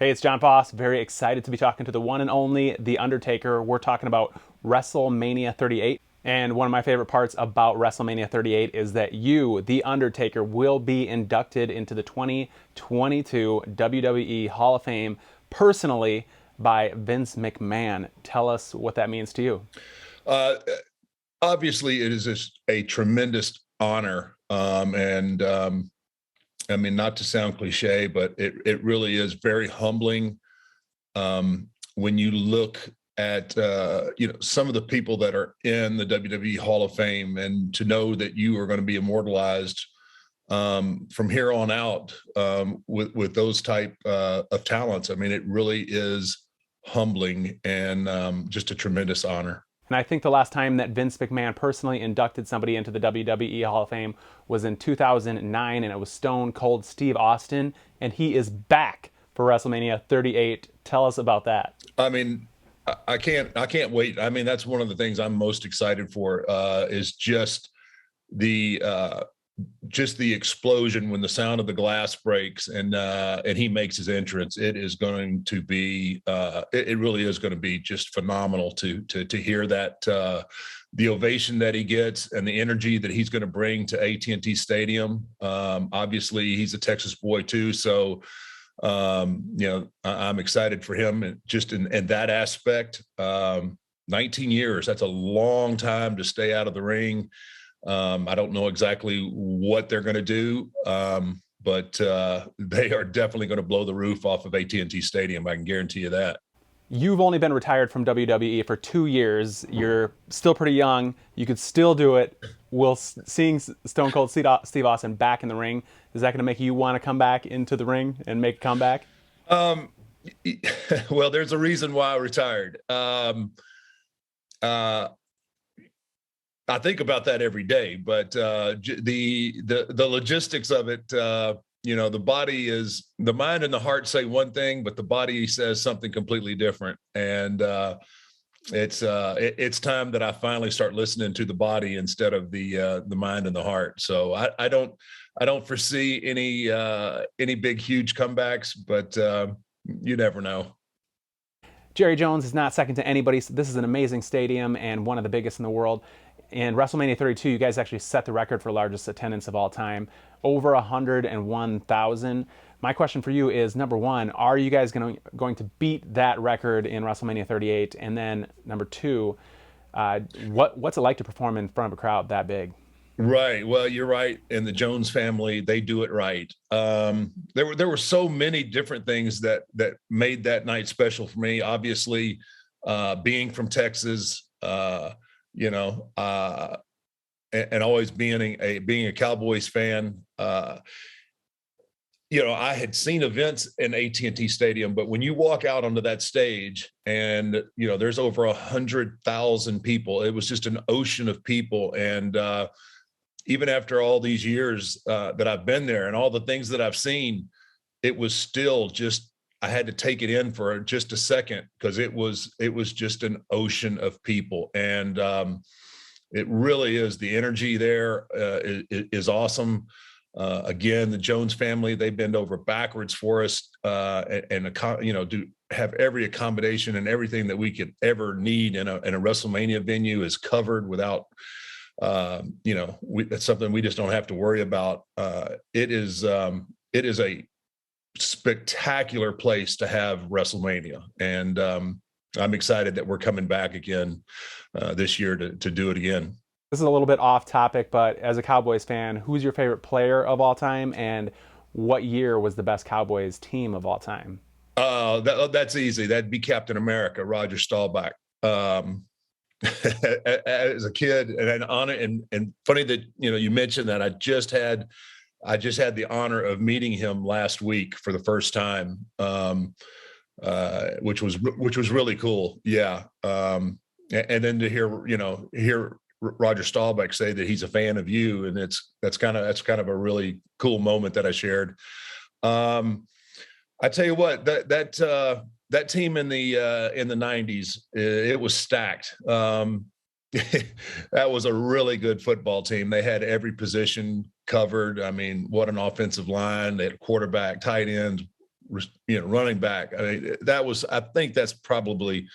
Hey, it's John Foss. Very excited to be talking to the one and only The Undertaker. We're talking about WrestleMania 38. And one of my favorite parts about WrestleMania 38 is that you, The Undertaker, will be inducted into the 2022 WWE Hall of Fame personally by Vince McMahon. Tell us what that means to you. Uh, Obviously, it is a tremendous honor. I mean, not to sound cliche, but it really is very humbling when you look at some of the people that are in the WWE Hall of Fame, and to know that you are going to be immortalized from here on out with those type of talents. I mean, it really is humbling and just a tremendous honor. And I think the last time that Vince McMahon personally inducted somebody into the WWE Hall of Fame was in 2009, and it was Stone Cold Steve Austin, and he is back for WrestleMania 38. Tell us about that. I mean, I can't wait. I mean, that's one of the things I'm most excited for is the just the explosion when the sound of the glass breaks and he makes his entrance. It is going to be it really is going to be just phenomenal to hear that the ovation that he gets and the energy that he's going to bring to at&t Stadium. Obviously he's a Texas boy too, so I'm excited for him, and just in that aspect. 19 years, that's a long time to stay out of the ring. I don't know exactly what they're going to do, but they are definitely going to blow the roof off of at&t Stadium. I can guarantee you that. You've only been retired from WWE for 2 years. You're still pretty young. You could still do it. Will seeing Stone Cold Steve Austin back in the ring, is that going to make you want to come back into the ring and make a comeback? Um, well, there's a reason why I retired. Uh, I think about that every day, but the logistics of it, the mind and the heart say one thing, but the body says something completely different. And it's time that I finally start listening to the body instead of the mind and the heart. So I don't foresee any big huge comebacks, but you never know. Jerry Jones is not second to anybody. This is an amazing stadium and one of the biggest in the world. In WrestleMania 32, you guys actually set the record for largest attendance of all time, over 101,000. My question for you is, number one, are you guys going to beat that record in WrestleMania 38? And then number two, what's it like to perform in front of a crowd that big? Right. Well, you're right. And the Jones family, they do it right. There were so many different things that made that night special for me. Obviously, being from Texas, you know, and always being a Cowboys fan. I had seen events in at&t Stadium, but when you walk out onto that stage and there's over 100,000 people, it was just an ocean of people. And even after all these years that I've been there and all the things that I've seen, it was still just, I had to take it in for just a second, because it was just an ocean of people. And it really is, the energy there is awesome. Again, the Jones family, they bend over backwards for us, do have every accommodation, and everything that we could ever need in a WrestleMania venue is covered without, that's something we just don't have to worry about. It is a spectacular place to have WrestleMania. And I'm excited that we're coming back again this year to do it again. This is a little bit off topic, but as a Cowboys fan, who's your favorite player of all time, and what year was the best Cowboys team of all time? That's easy. That'd be Captain America, Roger Staubach. As a kid, and on it, and funny that you mentioned that. I just had the honor of meeting him last week for the first time, which was really cool. Yeah. And then to hear Roger Staubach say that he's a fan of you, and that's kind of a really cool moment that I shared. I tell you what, that team in the 90s, it was stacked. That was a really good football team. They had every position covered. I mean, what an offensive line. They had quarterback, tight ends, running back. I mean, I think that's probably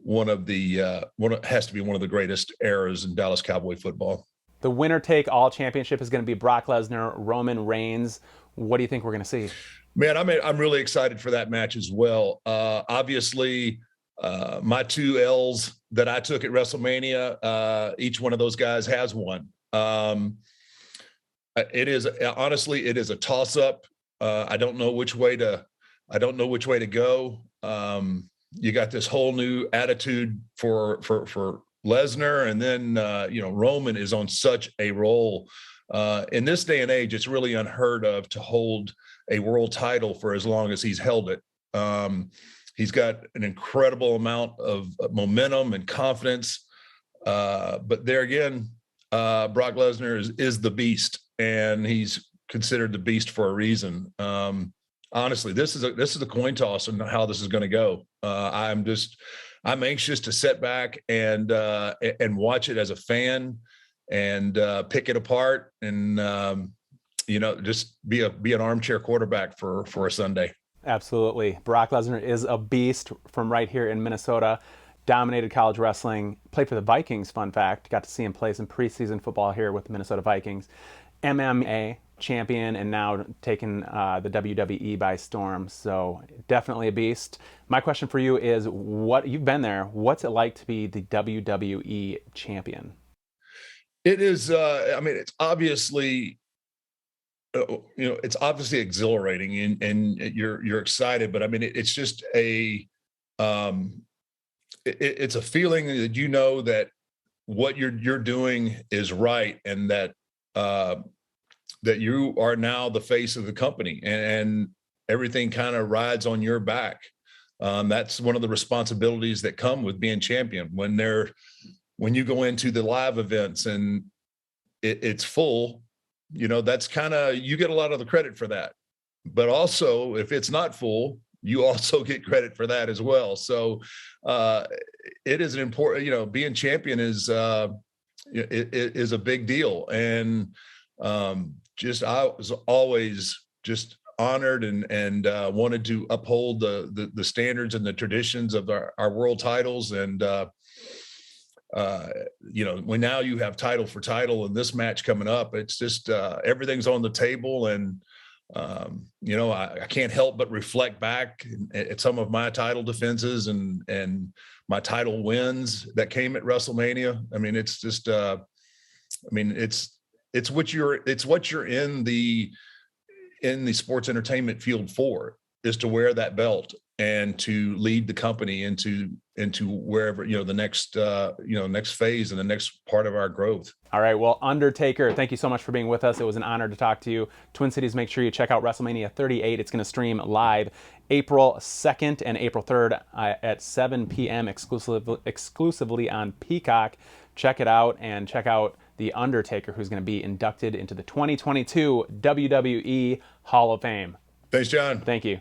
has to be one of the greatest eras in Dallas Cowboy football. The winner take all championship is going to be Brock Lesnar, Roman Reigns. What do you think we're going to see? Man, I'm really excited for that match as well. Obviously, my two L's that I took at WrestleMania, each one of those guys has one. It is a toss up. I don't know which way to go. You got this whole new attitude for Lesnar, and then Roman is on such a roll. In this day and age, it's really unheard of to hold a world title for as long as he's held it. He's got an incredible amount of momentum and confidence. But there again, Brock Lesnar is the beast, and he's considered the beast for a reason. Honestly, this is a coin toss on how this is going to go. I'm anxious to sit back and watch it as a fan and pick it apart and just be an armchair quarterback for a Sunday. Absolutely. Brock Lesnar is a beast from right here in Minnesota. Dominated college wrestling, played for the Vikings, fun fact. Got to see him play some preseason football here with the Minnesota Vikings. MMA champion, and now taking the WWE by storm. So definitely a beast. My question for you is, you've been there, what's it like to be the WWE champion? It is, it's obviously, it's obviously exhilarating and you're excited, but I mean, it's just it's a feeling that that what you're doing is right, and that that you are now the face of the company, and everything kind of rides on your back. That's one of the responsibilities that come with being champion. When you go into the live events and it's full, that's you get a lot of the credit for that. But also, if it's not full, you also get credit for that as well. So it is an important, being champion is a big deal. And I was always just honored and wanted to uphold the standards and the traditions of our world titles. And when now you have title for title in this match coming up, it's just everything's on the table. And I can't help but reflect back at some of my title defenses and my title wins that came at WrestleMania. I mean, it's just it's what you're in the sports entertainment field for, is to wear that belt and to lead the company into wherever, the next phase and the next part of our growth. All right. Well, Undertaker, thank you so much for being with us. It was an honor to talk to you. Twin Cities, make sure you check out WrestleMania 38. It's going to stream live April 2nd and April 3rd at 7 p.m. exclusively on Peacock. Check it out, and check out The Undertaker, who's going to be inducted into the 2022 WWE Hall of Fame. Thanks, John. Thank you.